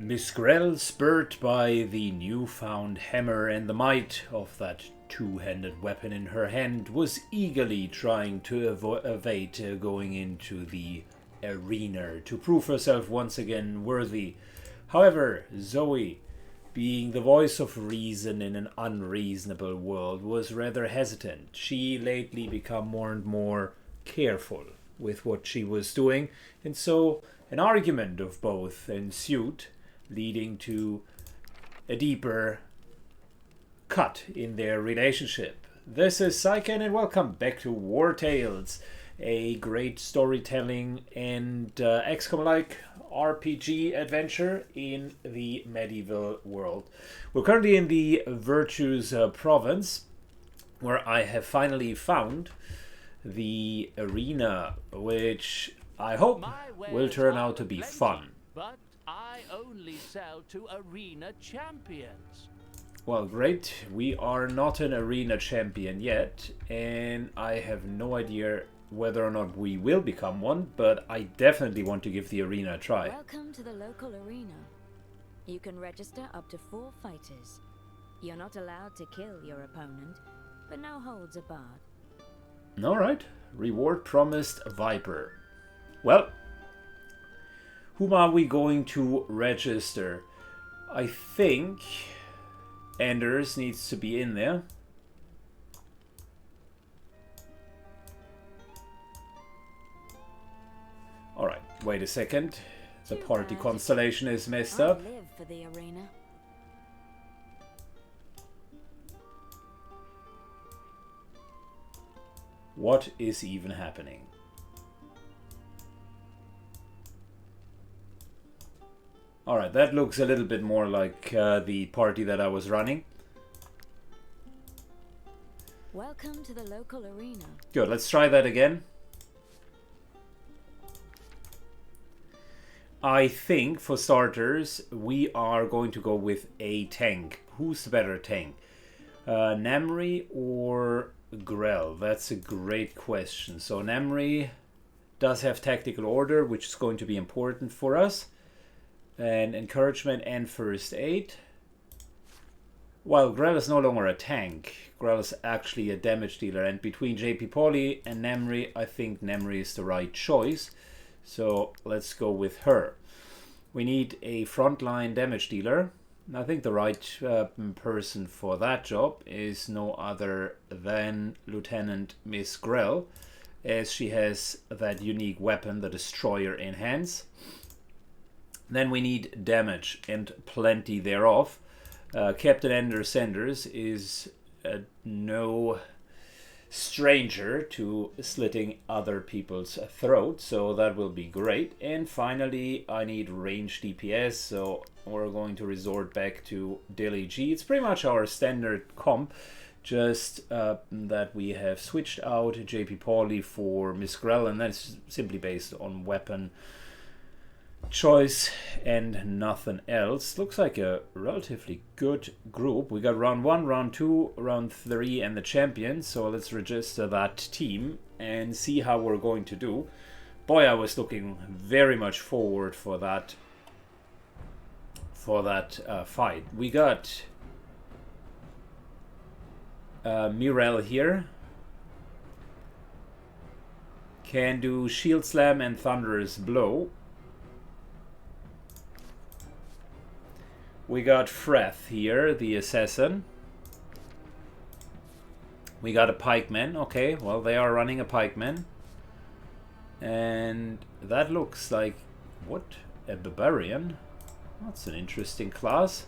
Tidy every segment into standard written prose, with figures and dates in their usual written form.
Miss Grell, spurred by the newfound hammer and the might of that two-handed weapon in her hand, was eagerly trying to evade going into the arena to prove herself once again worthy. However, Zoe, being the voice of reason in an unreasonable world, was rather hesitant. She lately become more and more careful with what she was doing, and so an argument of both ensued, leading to a deeper cut in their relationship. This is Syken, and welcome back to Wartales, a great storytelling and XCOM-like RPG adventure in the medieval world. We're currently in the VERTUSE province, where I have finally found the arena, which I hope will turn out to be fun. But I only sell to arena champions. Well, great. We are not an arena champion yet, and I have no idea whether or not we will become one, but I definitely want to give the arena a try. Welcome to the local arena. You can register up to 4 fighters. You're not allowed to kill your opponent, but no holds are barred. Alright. Reward promised, Viper. Well, whom are we going to register? I think Anders needs to be in there. Alright, wait a second. The party constellation is messed up. I live for the arena. What is even happening? Alright, that looks a little bit more like the party that I was running. Welcome to the local arena. Good, let's try that again. I think, for starters, we are going to go with a tank. Who's the better tank? Namri or Grell? That's a great question. So Namri does have tactical order, which is going to be important for us. And encouragement and first aid. While Grell is no longer a tank, Grell is actually a damage dealer. And between JP Pauli and Namri, I think Namri is the right choice. So let's go with her. We need a frontline damage dealer. I think the right person for that job is no other than Lieutenant Miss Grell, as she has that unique weapon, the Destroyer, in hands. Then we need damage, and plenty thereof. Captain Anders Sanders is no stranger to slitting other people's throats, so that will be great. And finally, I need range DPS, so we're going to resort back to Dilly G. It's pretty much our standard comp, just that we have switched out JP Pauli for Miss Grell, and that's simply based on weapon choice and nothing else. Looks like a relatively good group. We got round 1, round 2, round 3 and the champion, so let's register that team and see how we're going to do. Boy, I was looking very much forward for that fight. We got Mirel here. Can do Shield Slam and Thunderous Blow. We got Freth here, the assassin. We got a pikeman. Okay, well, they are running a pikeman. And that looks like... what? A barbarian? That's an interesting class.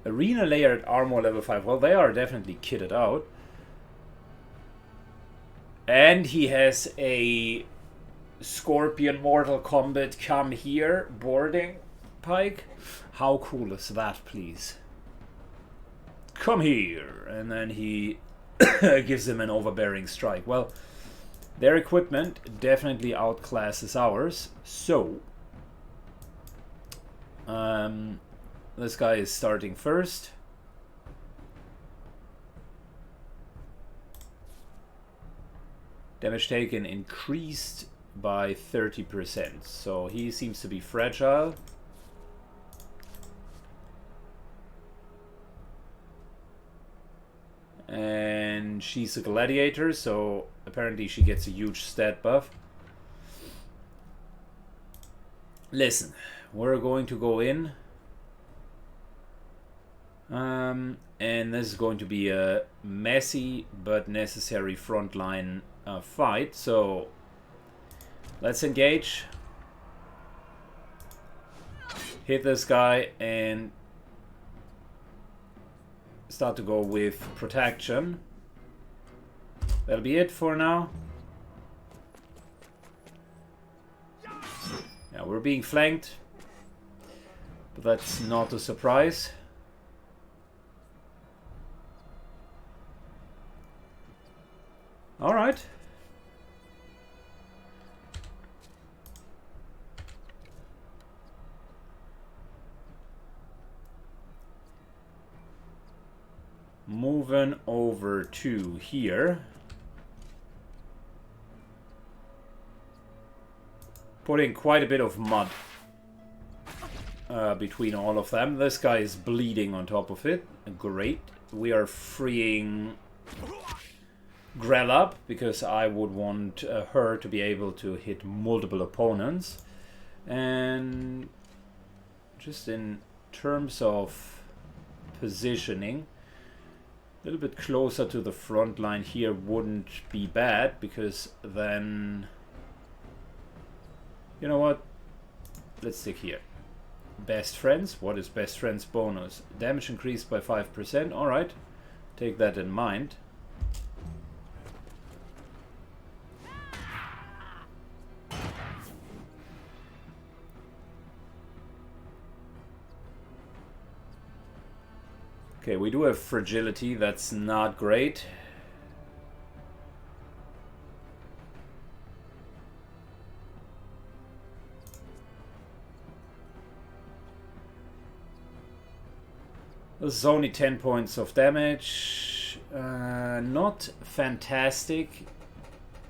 Arena layer at armor level 5. Well, they are definitely kitted out. And he has a Scorpion Mortal Kombat come here boarding pike. How cool is that, please? Come here. And then he gives him an overbearing strike. Well, their equipment definitely outclasses ours. So this guy is starting first. Damage taken increased by 30%. So he seems to be fragile. And she's a gladiator, so apparently she gets a huge stat buff. Listen, we're going to go in. And this is going to be a messy but necessary frontline fight. So let's engage. Hit this guy and start to go with protection. That'll be it for now. Yeah, we're being flanked, but that's not a surprise. All right. Moving over to here. Putting quite a bit of mud between all of them. This guy is bleeding on top of it. Great. We are freeing Grell up because I would want her to be able to hit multiple opponents. And just in terms of positioning, a little bit closer to the front line here wouldn't be bad, because then, you know what, let's stick here. Best friends. What is best friends bonus? Damage increased by 5%. Alright, take that in mind. Okay, we do have fragility. That's not great. This is only 10 points of damage. Not fantastic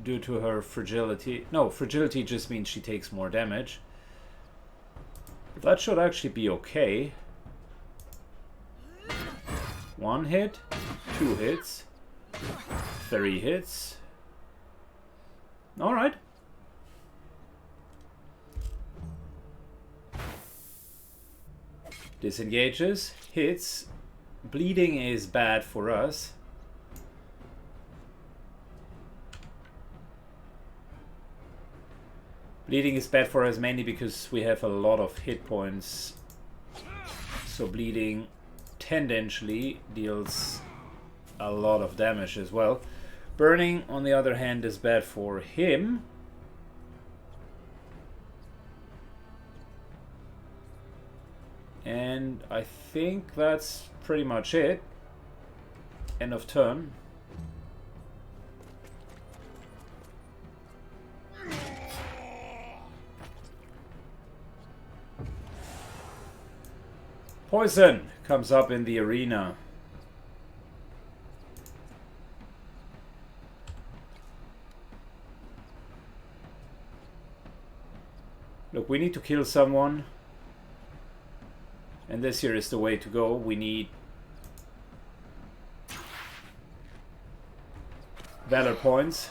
due to her fragility. No, fragility just means she takes more damage. But that should actually be okay. 1 hit, 2 hits, 3 hits. Alright. Disengages, hits. Bleeding is bad for us. Bleeding is bad for us mainly because we have a lot of hit points. So bleeding tendentially deals a lot of damage as well. Burning, on the other hand, is bad for him. And I think that's pretty much it. End of turn. Poison comes up in the arena. Look, we need to kill someone. And this here is the way to go. We need Valor points.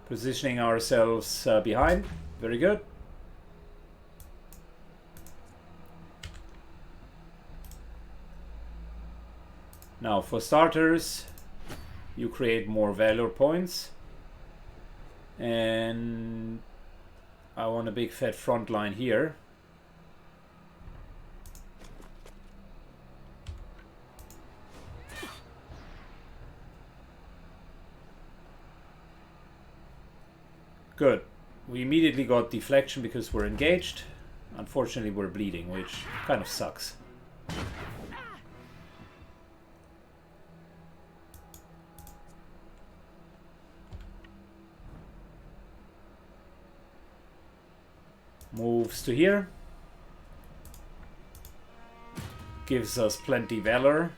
Positioning ourselves behind. Very good. Now, for starters, you create more Valor points. And I want a big fat front line here. Good. We immediately got deflection because we're engaged. Unfortunately, we're bleeding, which kind of sucks. Moves to here. Gives us plenty valor.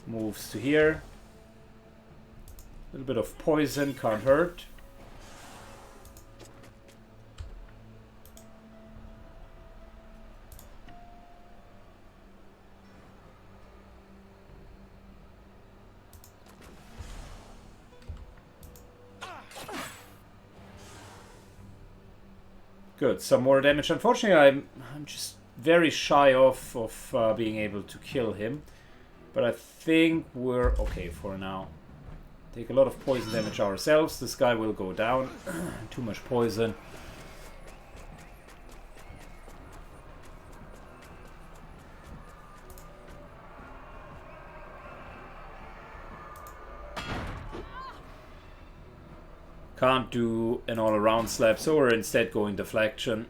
Moves to here. A little bit of poison, can't hurt. Good, some more damage. Unfortunately, I'm just very shy of being able to kill him. But I think we're okay for now. Take a lot of poison damage ourselves. This guy will go down. Too much poison. Can't do an all-around slap, so we're instead going deflection,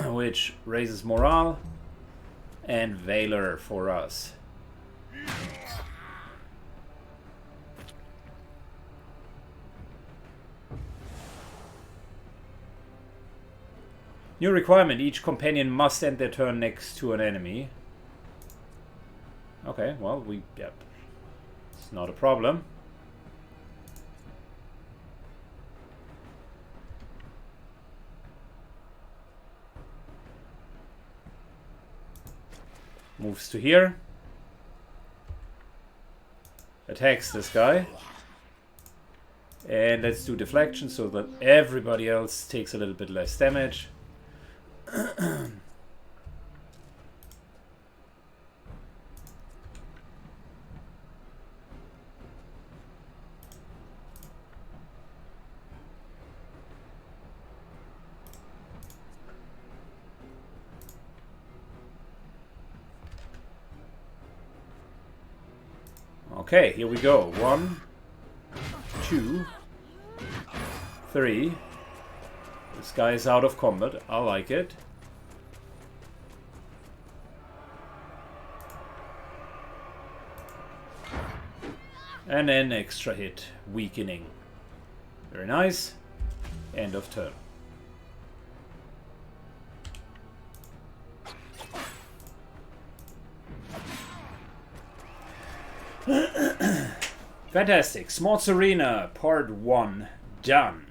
which raises morale and valor for us. New requirement, each companion must end their turn next to an enemy. Okay, well, yep. It's not a problem. Moves to here. Attacks this guy. And let's do deflection so that everybody else takes a little bit less damage. Okay, here we go. 1, 2, 3. This guy is out of combat. I like it. And then extra hit. Weakening. Very nice. End of turn. Fantastic. Smarts Arena Part 1 done.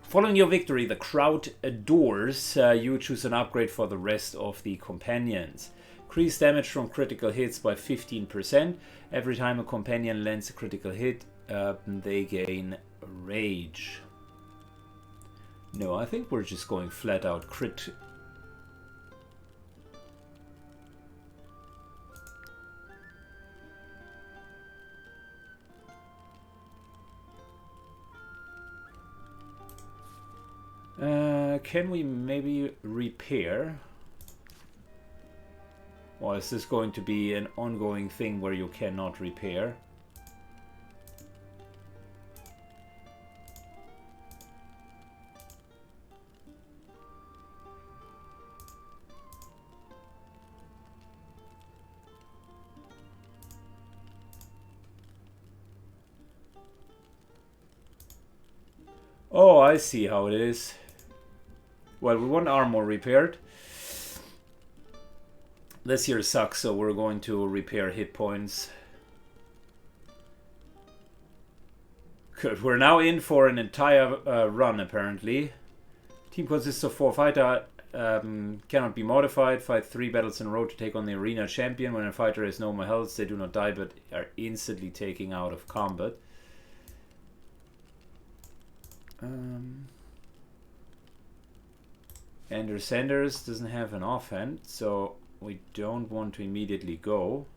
Following your victory, the crowd adores. You choose an upgrade for the rest of the companions. Increase damage from critical hits by 15%. Every time a companion lands a critical hit, they gain rage. No, I think we're just going flat out crit. Can we maybe repair? Or is this going to be an ongoing thing where you cannot repair? Oh, I see how it is. Well, we want armor repaired. This here sucks, so we're going to repair hit points. Good. We're now in for an entire run, apparently. Team consists of 4 fighters. Cannot be modified. Fight 3 battles in a row to take on the arena champion. When a fighter has no more health, they do not die, but are instantly taken out of combat. Ender Sanders doesn't have an offhand, so we don't want to immediately go.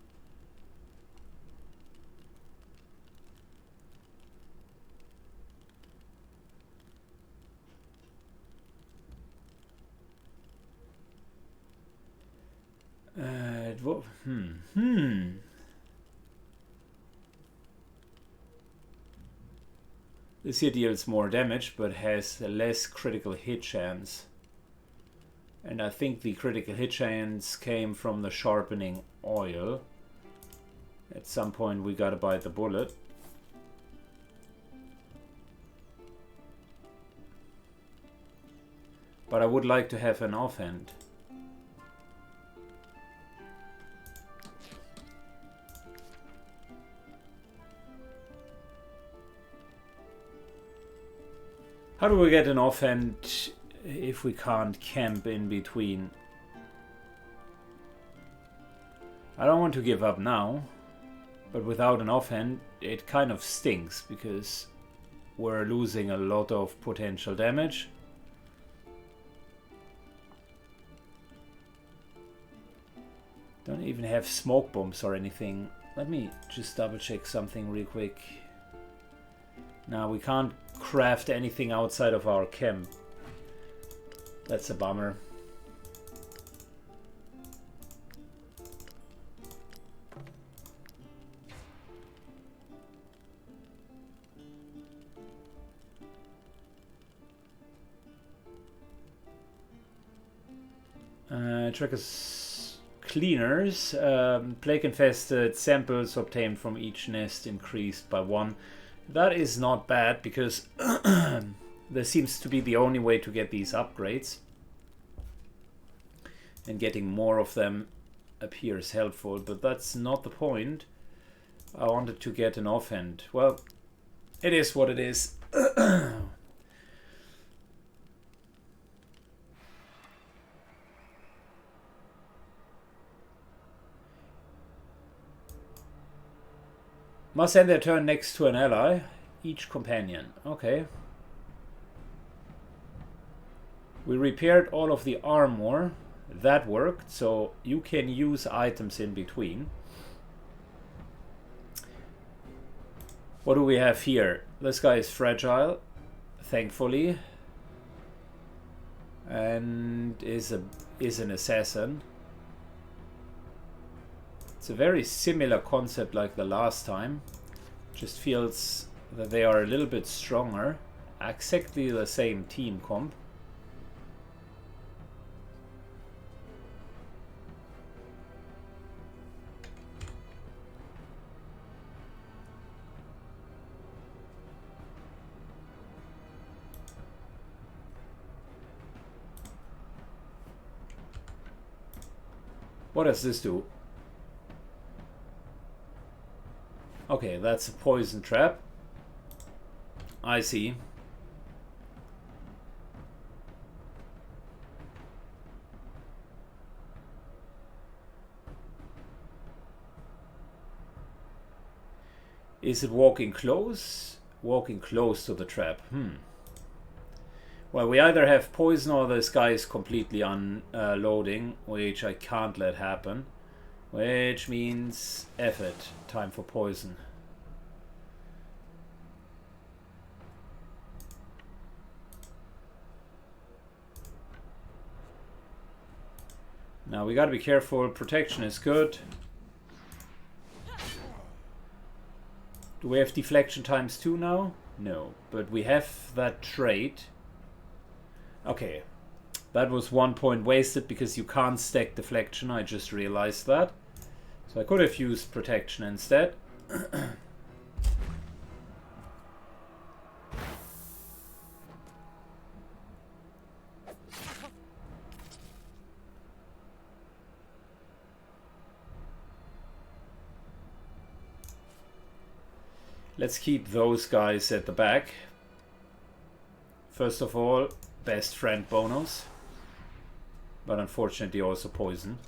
This here deals more damage, but has a less critical hit chance. And I think the critical hit chance came from the sharpening oil. At some point we gotta bite the bullet. But I would like to have an offhand. How do we get an offhand if we can't camp in between? I don't want to give up now, but without an offhand it kind of stinks because we're losing a lot of potential damage. Don't even have smoke bombs or anything. Let me just double check something real quick. Now we can't craft anything outside of our camp. That's a bummer. Trackers cleaners. Plague-infested samples obtained from each nest increased by 1. That is not bad because there seems to be the only way to get these upgrades. And getting more of them appears helpful, but that's not the point. I wanted to get an offhand. Well, it is what it is. Must end their turn next to an ally. Each companion. Okay. We repaired all of the armor. That worked. So you can use items in between. What do we have here? This guy is fragile. Thankfully. And is an assassin. It's a very similar concept like the last time. Just feels that they are a little bit stronger. Exactly the same team comp. What does this do? Okay, that's a poison trap. I see. Is it walking close? Walking close to the trap. Well, we either have poison or this guy is completely unloading, which I can't let happen. Which means F it. Time for poison. Now we gotta be careful. Protection is good. Do we have deflection times 2 now? No, but we have that trait. Okay, that was 1 point wasted because you can't stack deflection. I just realized that. So I could have used protection instead. Let's keep those guys at the back. First of all, best friend bonus. But unfortunately also poison.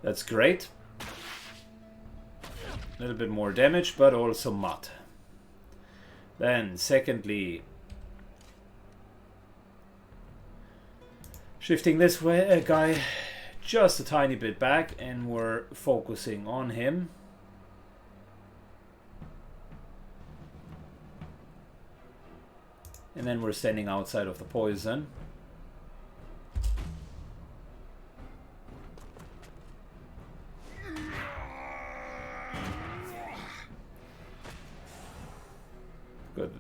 That's great. A little bit more damage, but also mud. Then, secondly, shifting this way, guy just a tiny bit back, and we're focusing on him. And then we're standing outside of the poison. Good.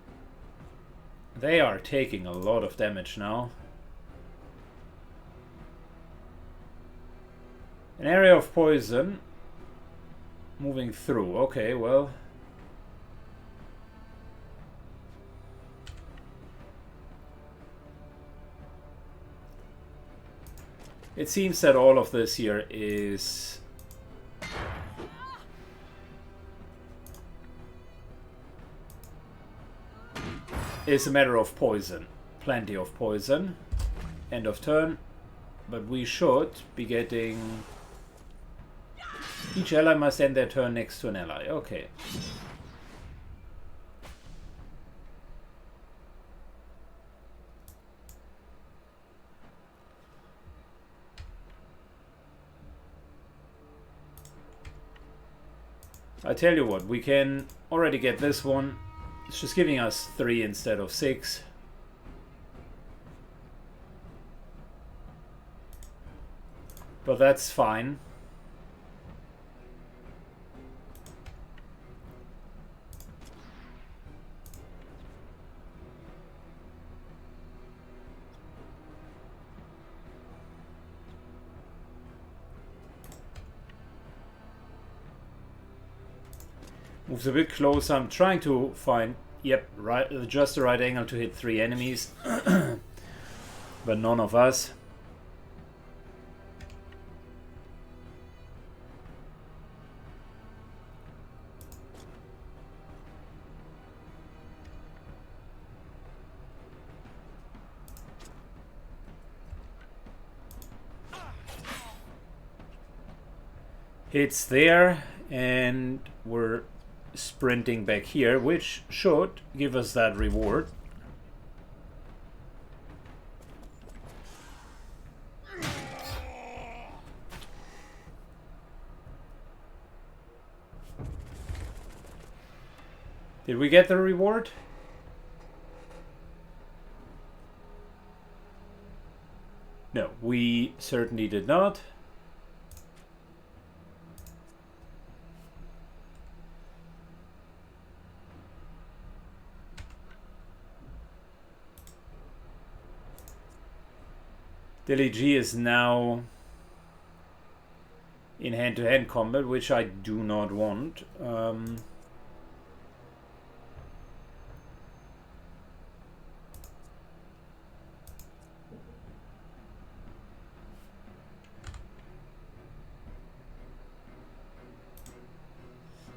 They are taking a lot of damage now. An area of poison. Moving through. Okay, well. It seems that all of this here is a matter of poison. Plenty of poison. End of turn. But we should be getting... Each ally must end their turn next to an ally. Okay. I tell you what, we can already get this one. It's just giving us 3 instead of 6. But that's fine. Moves a bit closer. I'm trying to find, yep, right, just the right angle to hit 3 enemies. But none of us. It's there, and we're sprinting back here, which should give us that reward. Did we get the reward? No, we certainly did not. Dilly G is now in hand-to-hand combat, which I do not want.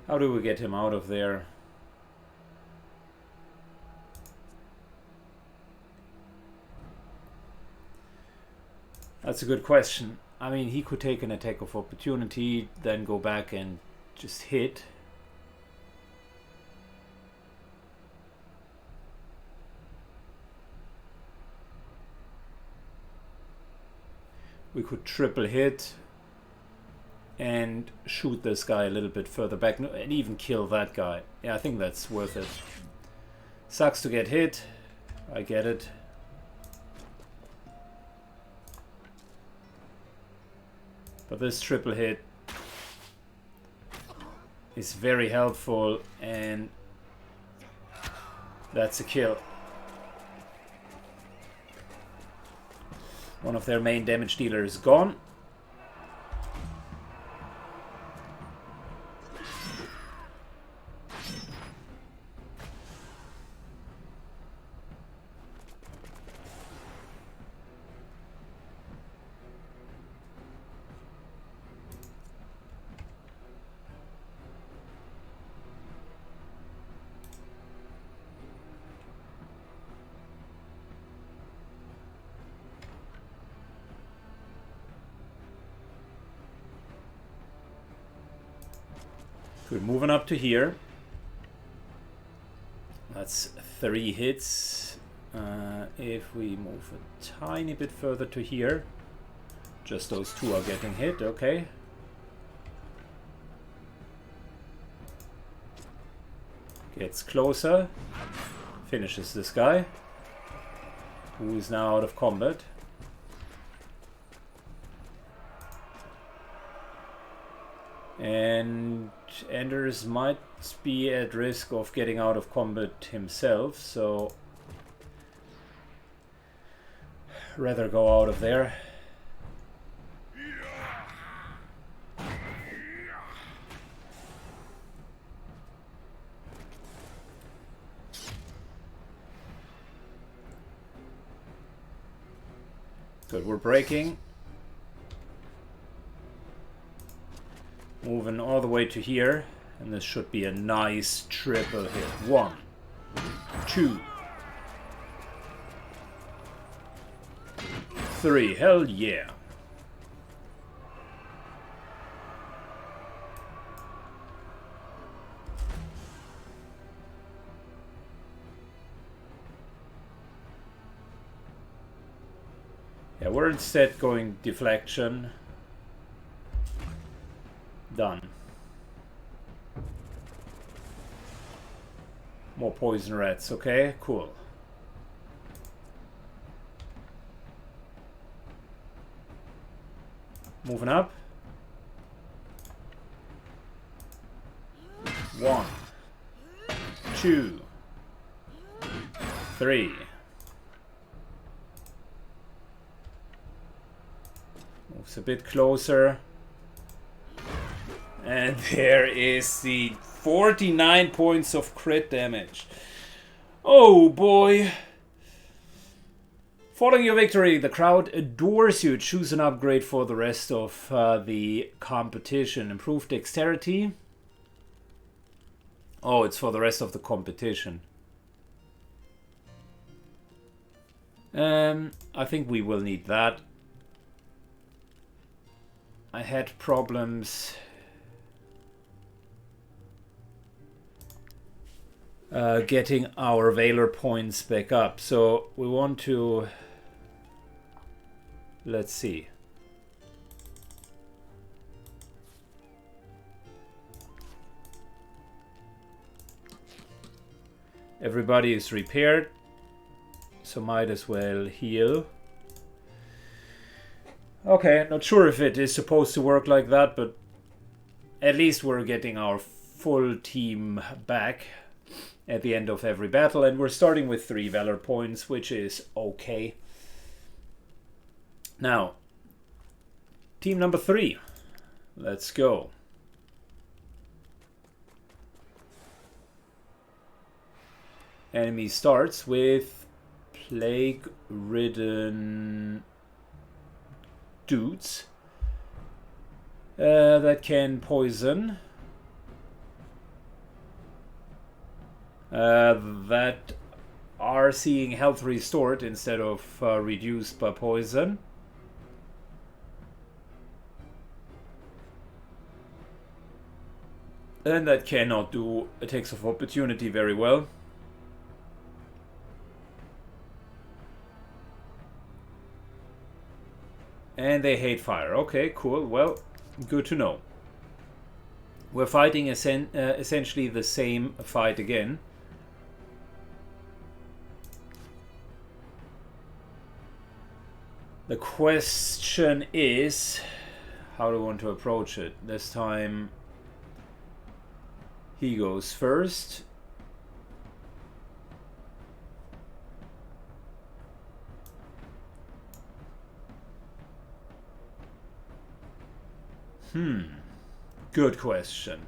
How do we get him out of there? That's a good question. I mean, he could take an attack of opportunity, then go back and just hit. We could triple hit and shoot this guy a little bit further back and even kill that guy. Yeah, I think that's worth it. Sucks to get hit. I get it. But this triple hit is very helpful, and that's a kill. One of their main damage dealers is gone. We're moving up to here. That's 3 hits. If we move a tiny bit further to here, just those 2 are getting hit. Okay. Gets closer. Finishes this guy, who is now out of combat. And Anders might be at risk of getting out of combat himself, so rather go out of there. Good, we're breaking. Moving all the way to here. And this should be a nice triple hit. 1, 2, 3. Hell yeah. Yeah, we're instead going deflection. Done. More poison rats, okay, cool. Moving up. 1, 2, 3. Moves a bit closer. And there is the 49 points of crit damage. Oh boy. Following your victory, the crowd adores you. Choose an upgrade for the rest of the competition. Improved dexterity. Oh, it's for the rest of the competition. I think we will need that. I had problems getting our Valor points back up. So we want to... Let's see. Everybody is repaired. So might as well heal. Okay, not sure if it is supposed to work like that, but at least we're getting our full team back at the end of every battle, and we're starting with 3 Valor points, which is okay. Now, team number 3. Let's go. Enemy starts with plague-ridden dudes that can poison. That are seeing health restored instead of reduced by poison. And that cannot do attacks of opportunity very well. And they hate fire. Okay, cool. Well, good to know. We're fighting essentially the same fight again. The question is, how do I want to approach it? This time, he goes first. Good question.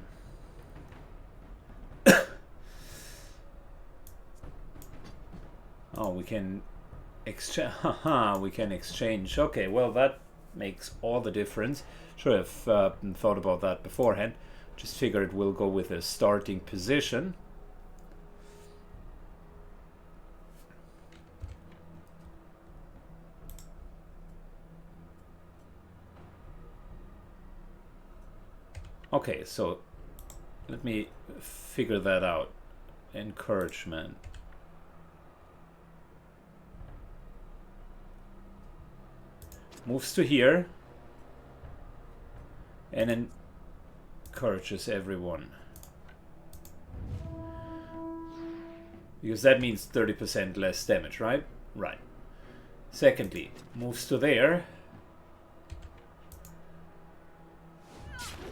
Oh, we can exchange. Haha, we can exchange. Okay, well, that makes all the difference. Should have thought about that beforehand. Just figured we'll go with a starting position. Okay, so let me figure that out. Encouragement. Moves to here. And then encourages everyone. Because that means 30% less damage, right? Right. Secondly, moves to there.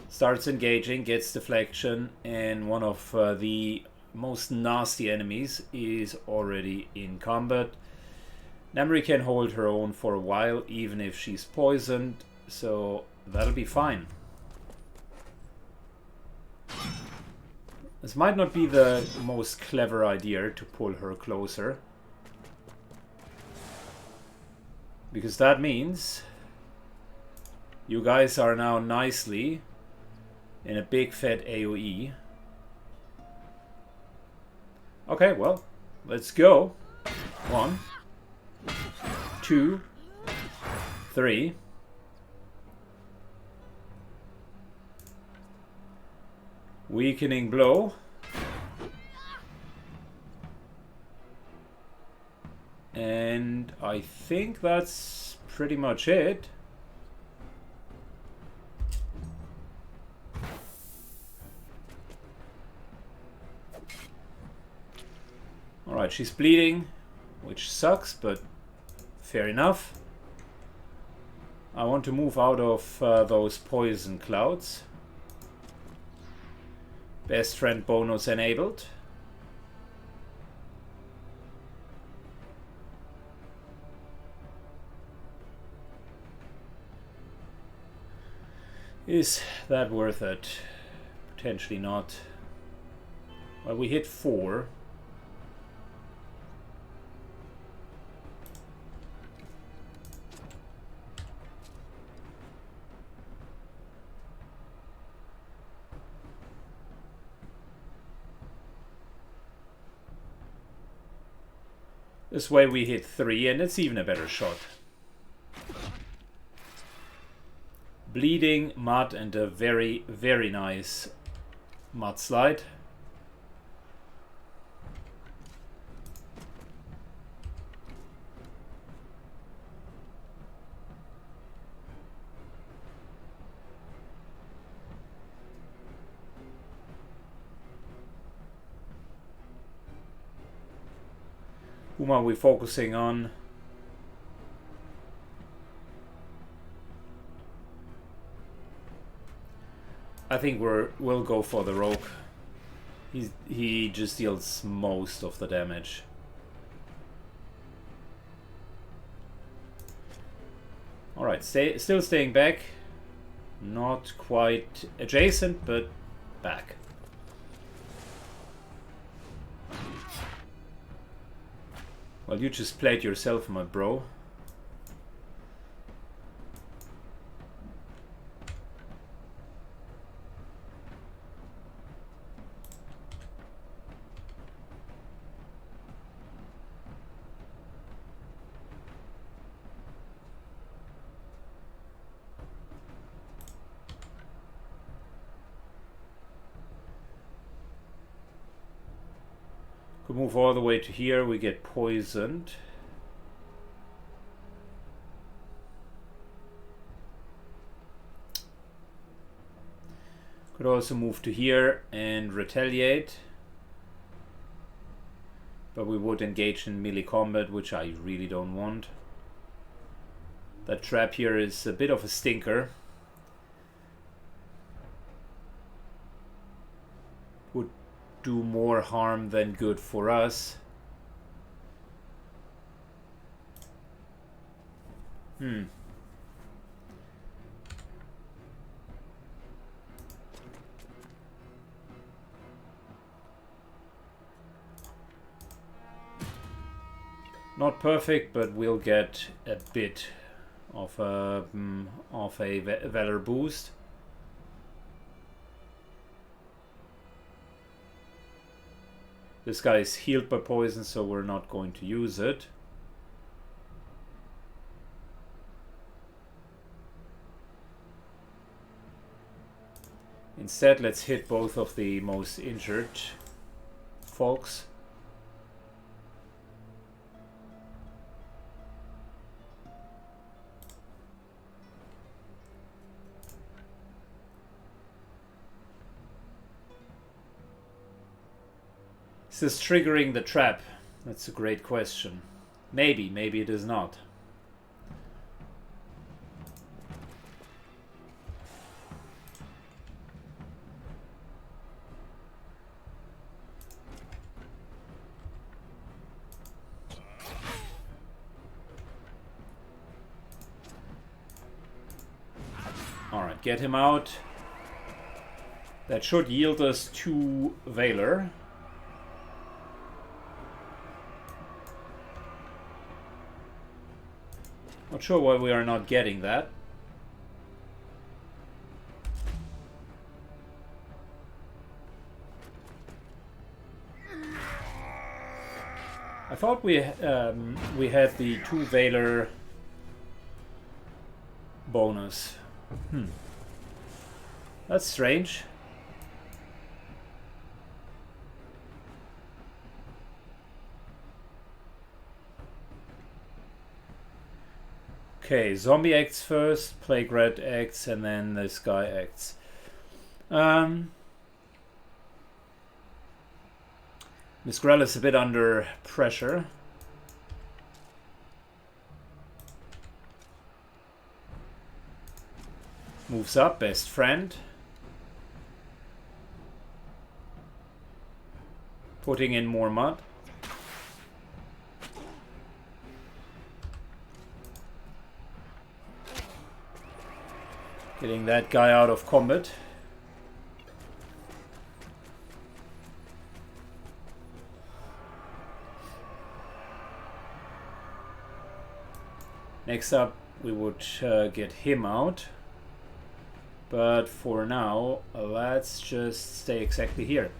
Starts engaging, gets deflection, and one of the most nasty enemies is already in combat. Namri can hold her own for a while, even if she's poisoned, so that'll be fine. This might not be the most clever idea to pull her closer, because that means you guys are now nicely in a big fat AoE. Okay, well, let's go. 1, 2, 3. Weakening blow. And I think that's pretty much it. Alright, she's bleeding, which sucks, but fair enough. I want to move out of those poison clouds. Best friend bonus enabled. Is that worth it? Potentially not. Well, we hit 4. This way we hit 3, and it's even a better shot. Bleeding, mud, and a very, very nice mudslide. Whom are we focusing on? I think we'll go for the rogue. He just deals most of the damage. Alright, still staying back. Not quite adjacent, but back. Well, you just played yourself, my bro. Could move all the way to here, we get poisoned. Could also move to here and retaliate. But we would engage in melee combat, which I really don't want. That trap here is a bit of a stinker. Would do more harm than good for us. Not perfect, but we'll get a bit of a valor boost. This guy is healed by poison, so we're not going to use it. Instead, let's hit both of the most injured folks. Is this triggering the trap? That's a great question. Maybe, maybe it is not. get him out. That should yield us 2 Valor. Not sure why we are not getting that. I thought we had the 2 Valor bonus. That's strange. Okay, Zombie acts first, Plague Rat acts, and then this guy acts. Miss Grell is a bit under pressure. Moves up, best friend. Putting in more mud. Getting that guy out of combat. Next up, we would get him out. But for now, let's just stay exactly here.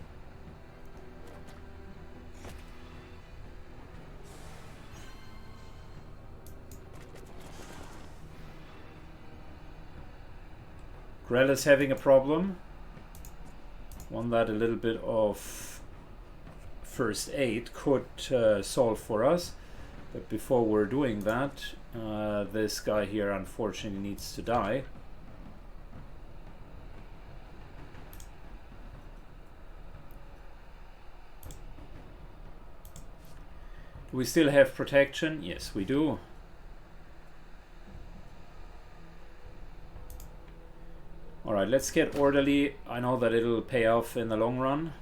Grell is having a problem. One that a little bit of first aid could solve for us. But before we're doing that, this guy here unfortunately needs to die. Do we still have protection? Yes, we do. Alright, let's get orderly. I know that it'll pay off in the long run.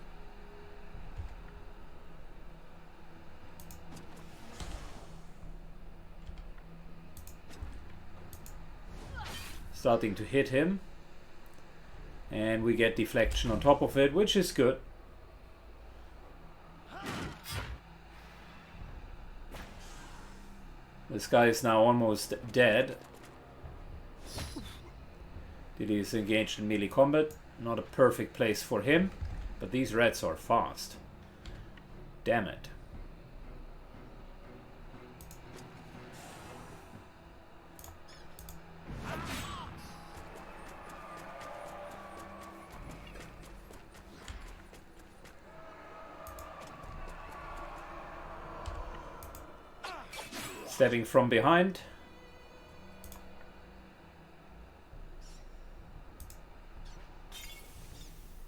Starting to hit him. And we get deflection on top of it, which is good. This guy is now almost dead. He is engaged in melee combat. Not a perfect place for him, but these rats are fast. Damn it. Stepping from behind.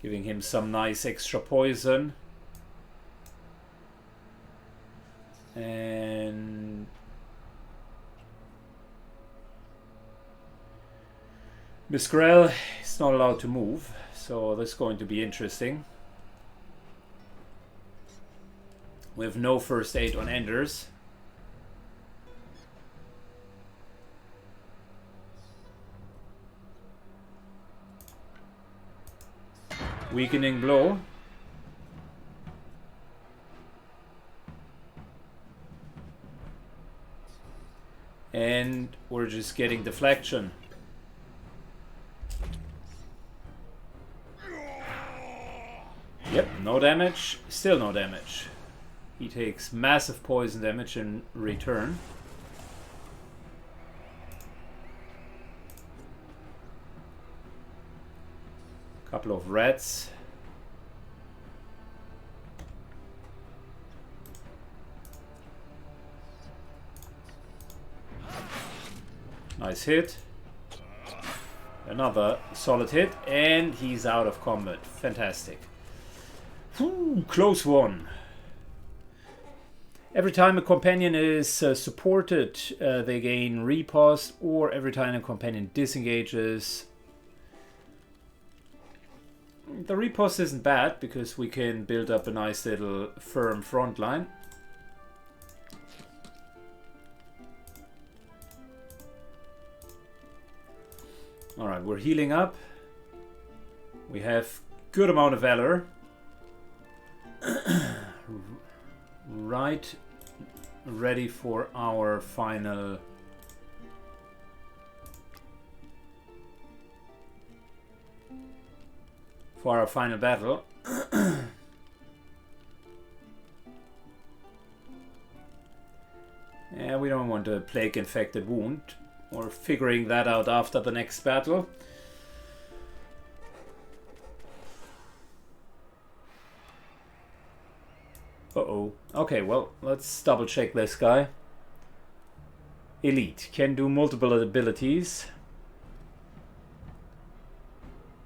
Giving him some nice extra poison. And Miss Grell is not allowed to move, so this is going to be interesting. We have no first aid on Enders. Weakening blow. And we're just getting deflection. Yep, no damage. Still no damage. He takes massive poison damage in return. Couple of rats. Nice hit. Another solid hit, and he's out of combat. Fantastic. Whew, close one. Every time a companion is supported, they gain riposte, or every time a companion disengages. The riposte isn't bad because we can build up a nice little firm front line. Alright, we're healing up. We have good amount of valor. Right, ready for our final battle. Yeah, we don't want a plague infected wound. We're figuring that out after the next battle. Uh-oh. Okay, well, let's double check this guy. Elite. Can do multiple abilities.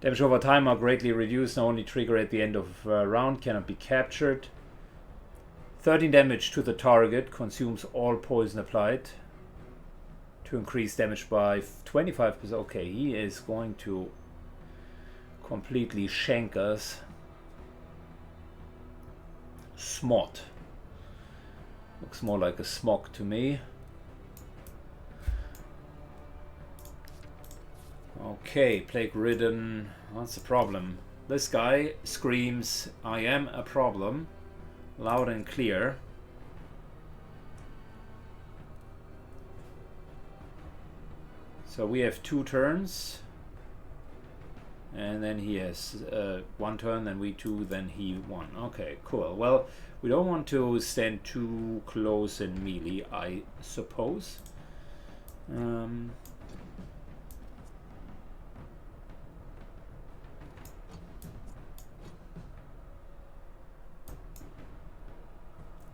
Damage over time are greatly reduced, only trigger at the end of round, cannot be captured. 13 damage to the target, consumes all poison applied. To increase damage by 25%. Okay, he is going to completely shank us. Smot. Looks more like a smog to me. Okay, plague ridden. What's the problem? This guy screams, I am a problem. Loud and clear. So we have 2 turns. And then he has 1 turn, then we 2, then he 1. Okay, cool. Well, we don't want to stand too close in melee, I suppose.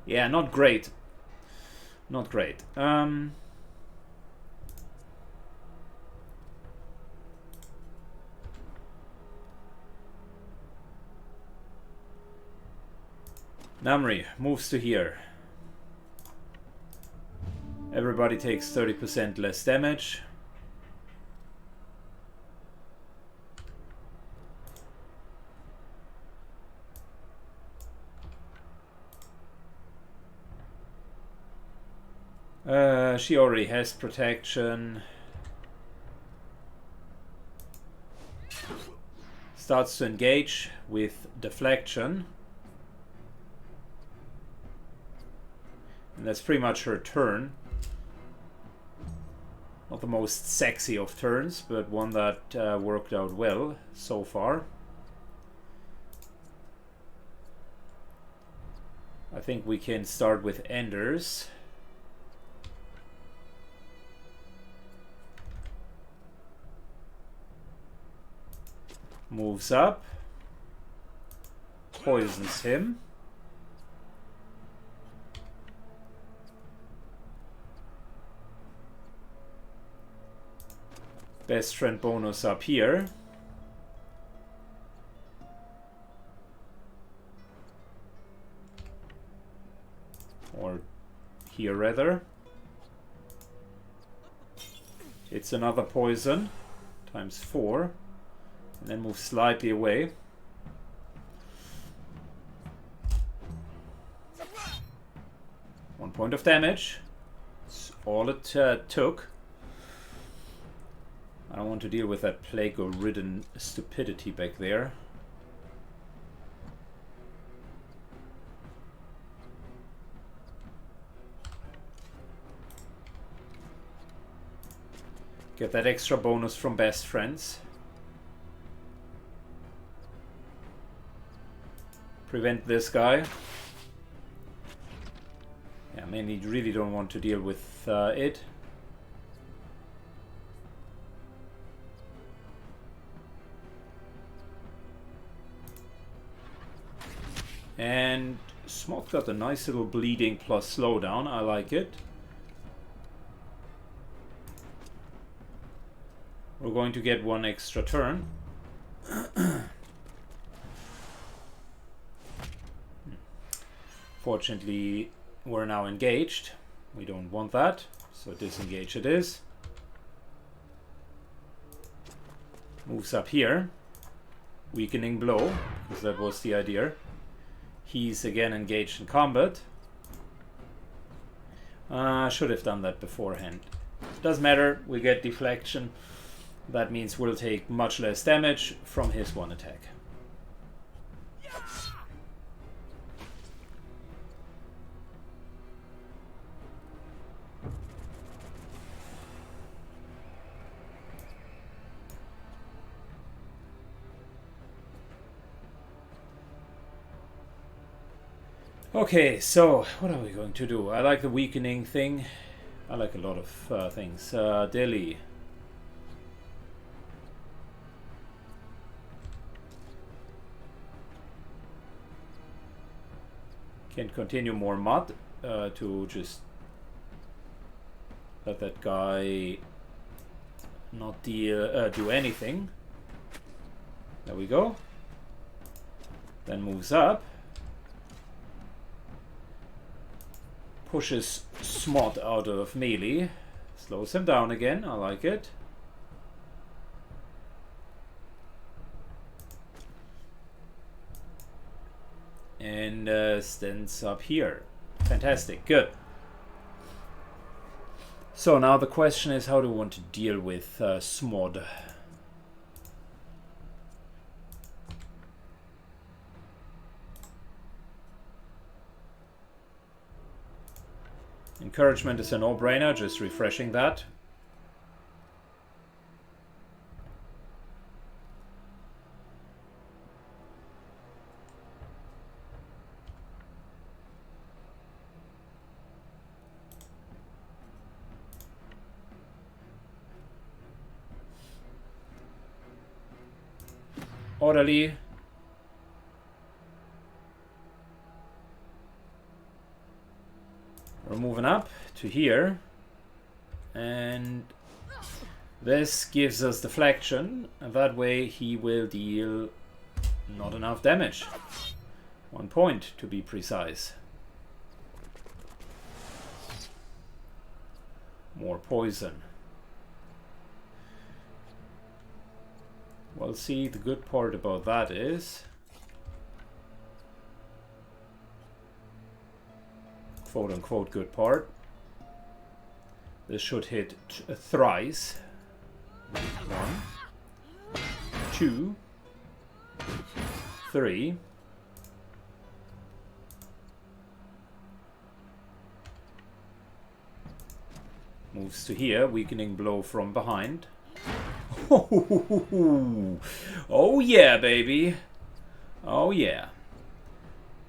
Yeah, not great. Not great. Namri moves to here. Everybody takes 30% less damage. She already has protection. Starts to engage with deflection. And that's pretty much her turn. Not the most sexy of turns, but one that worked out well so far. I think we can start with Enders. Moves up. Poisons him. Best friend bonus up here. Or here rather. It's another poison. Times 4. And then move slightly away. One point of damage. That's all it took. I don't want to deal with that plague-ridden stupidity back there. Get that extra bonus from best friends. Prevent this guy. Yeah, mainly really don't want to deal with it. And Smog got a nice little bleeding plus slowdown. I like it. We're going to get 1 extra turn. Fortunately, we're now engaged. We don't want that, so disengage it is. Moves up here. Weakening blow, because that was the idea. He's again engaged in combat. Should have done that beforehand. Doesn't matter, we get deflection. That means we'll take much less damage from his one attack. Okay, so what are we going to do? I like the weakening thing. I like a lot of things. Delhi. Can continue more mud to just let that guy not do anything. There we go. Then moves up. Pushes Smod out of melee. Slows him down again. I like it. And stands up here. Fantastic. Good. So now the question is, how do we want to deal with Smod? Encouragement is a no-brainer, just refreshing that. Orderly. We're moving up to here, and this gives us deflection, and that way he will deal not enough damage. 1 point to be precise. More poison. Well, see, the good part about that is, quote-unquote good part, this should hit thrice. 1, 2, 3. Moves to here, weakening blow from behind. Oh yeah, baby. Oh yeah.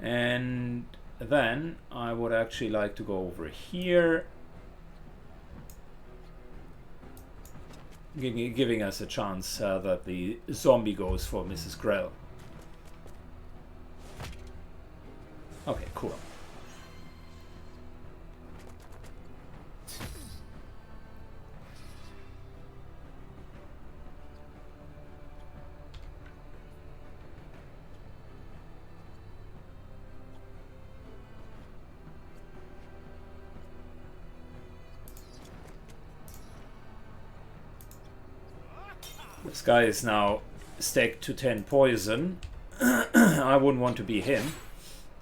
And then I would actually like to go over here, giving us a chance that the zombie goes for Mrs. Grell. Okay, cool. This guy is now stacked to 10 poison. I wouldn't want to be him,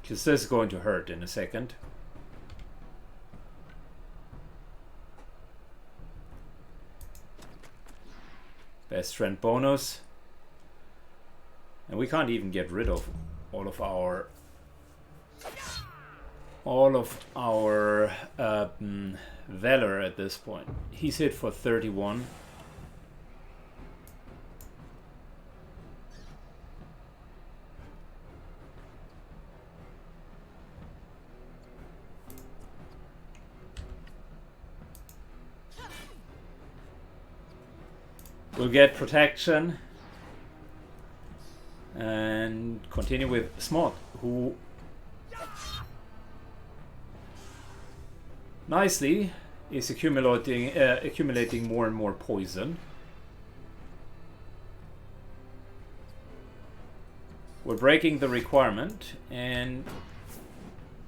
because this is going to hurt in a second. Best friend bonus. And we can't even get rid of all of our Valor at this point. He's hit for 31. We'll get protection and continue with Smod, who nicely is accumulating more and more poison. We're breaking the requirement, and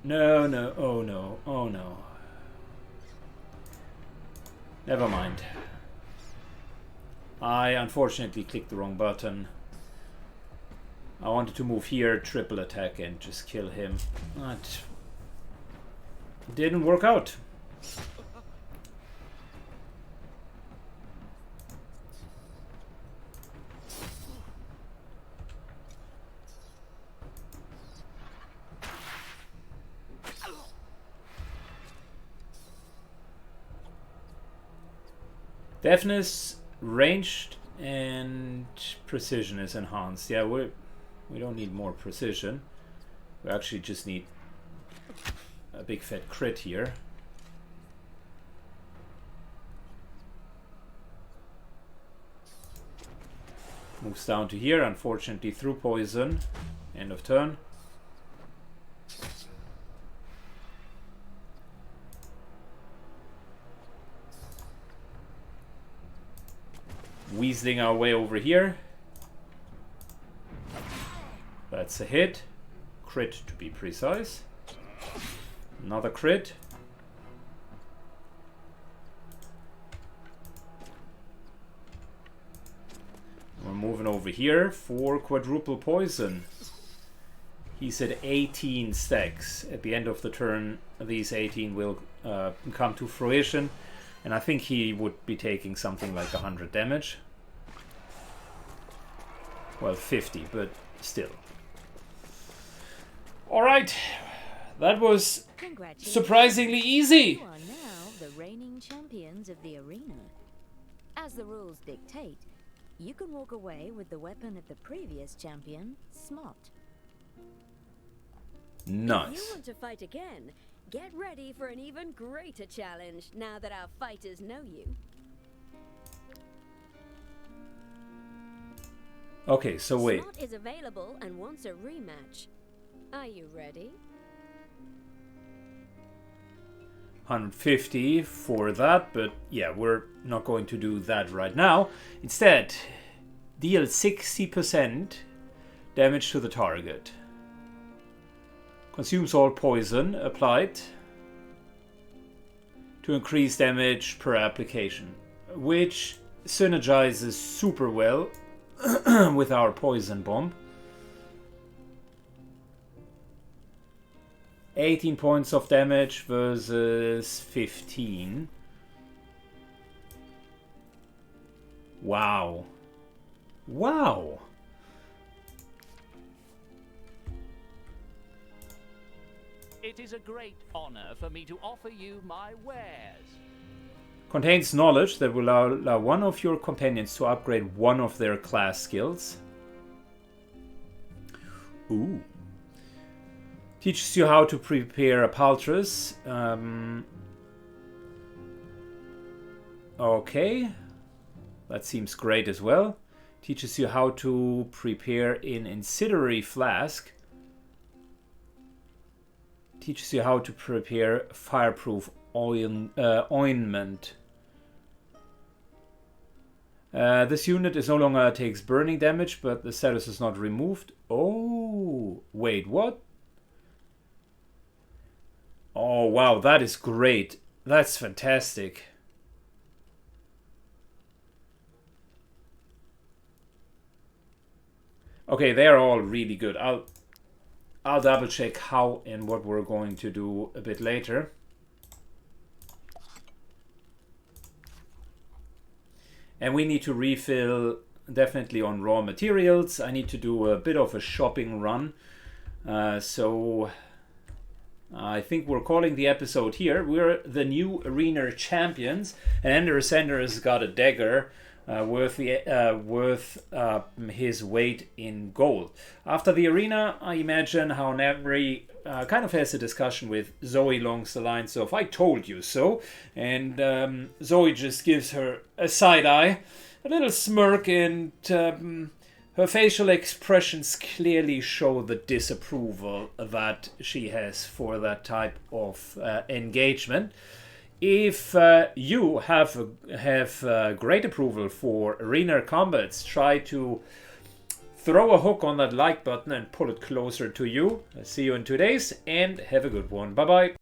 no, oh no, oh no. Never mind. I unfortunately clicked the wrong button. I wanted to move here, triple attack, and just kill him. That didn't work out. Deafness, ranged, and precision is enhanced. Yeah, we don't need more precision. We actually just need a big fat crit here. Moves down to here, unfortunately through poison. End of turn. Weaseling our way over here. That's a hit. Crit to be precise. Another crit. We're moving over here for quadruple poison. He said 18 stacks. At the end of the turn, these 18 will come to fruition. And I think he would be taking something like 100 damage. Well, 50, but still. Alright. That was surprisingly easy. You are now the reigning champions of the arena. As the rules dictate, you can walk away with the weapon of the previous champion, Smot. Nice. If you want to fight again, get ready for an even greater challenge now that our fighters know you. Okay, so wait. Smot is available and wants a rematch. Are you ready? 150 for that, but yeah, we're not going to do that right now. Instead, deal 60% damage to the target. Consumes all poison applied to increase damage per application, which synergizes super well with our poison bomb. 18 points of damage versus 15. Wow. Wow. It is a great honor for me to offer you my wares. Contains knowledge that will allow one of your companions to upgrade one of their class skills. Ooh. Teaches you how to prepare a paltress. Okay. That seems great as well. Teaches you how to prepare an incendiary flask. Teaches you how to prepare fireproof ointment. This unit is no longer takes burning damage, but the status is not removed. Oh, wait, what? Oh, wow, that is great. That's fantastic. Okay, they are all really good. I'll double check how and what we're going to do a bit later. And we need to refill definitely on raw materials. I need to do a bit of a shopping run. So I think we're calling the episode here. We're the new arena champions. And Ender Ascender has got a dagger worth his weight in gold. After the arena, I imagine how Namri kind of has a discussion with Zoe along the lines of, I told you so. And Zoe just gives her a side eye, a little smirk, and her facial expressions clearly show the disapproval that she has for that type of engagement. If you have great approval for arena combats, try to throw a hook on that like button and pull it closer to you. I'll see you in 2 days, and have a good one. Bye bye.